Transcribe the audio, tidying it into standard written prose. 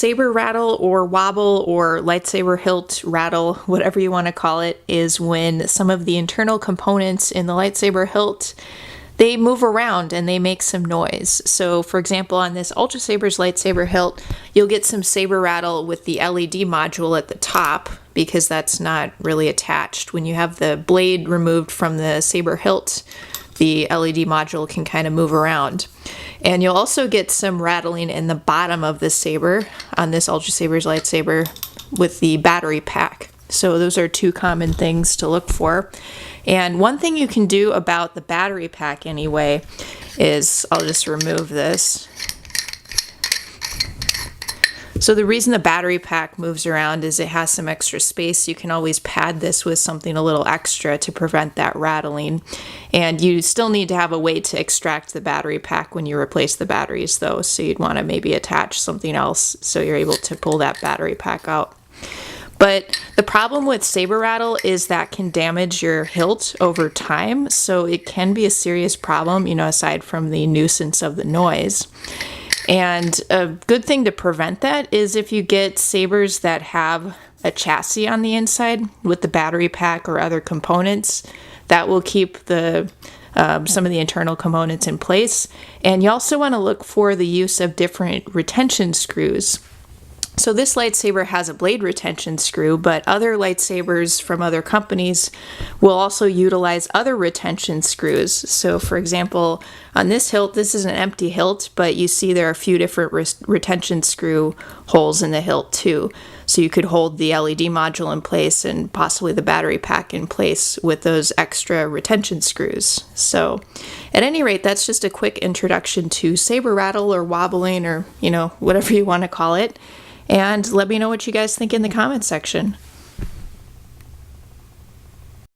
saber rattle or wobble or lightsaber hilt rattle, whatever you want to call it, is when some of the internal components in the lightsaber hilt, they move around and they make some noise. So for example, on this Ultra Saber's lightsaber hilt, you'll get some saber rattle with the LED module at the top because that's not really attached. When you have the blade removed from the saber hilt, the LED module can kind of move around. And you'll also get some rattling in the bottom of the saber on this Ultra Saber's lightsaber with the battery pack. So those are two common things to look for. And one thing you can do about the battery pack anyway is, I'll just remove this. So the reason the battery pack moves around is it has some extra space. You can always pad this with something a little extra to prevent that rattling. And you still need to have a way to extract the battery pack when you replace the batteries though. So you'd want to maybe attach something else so you're able to pull that battery pack out. But the problem with saber rattle is that can damage your hilt over time. So it can be a serious problem, you know, aside from the nuisance of the noise. And a good thing to prevent that is if you get sabers that have a chassis on the inside with the battery pack or other components, that will keep the some of the internal components in place. And you also want to look for the use of different retention screws. So this lightsaber has a blade retention screw, but other lightsabers from other companies will also utilize other retention screws. So for example, on this hilt, this is an empty hilt, but you see there are a few different retention screw holes in the hilt too. So you could hold the LED module in place and possibly the battery pack in place with those extra retention screws. So at any rate, that's just a quick introduction to saber rattle or wobbling or, you know, whatever you want to call it. And let me know what you guys think in the comment section.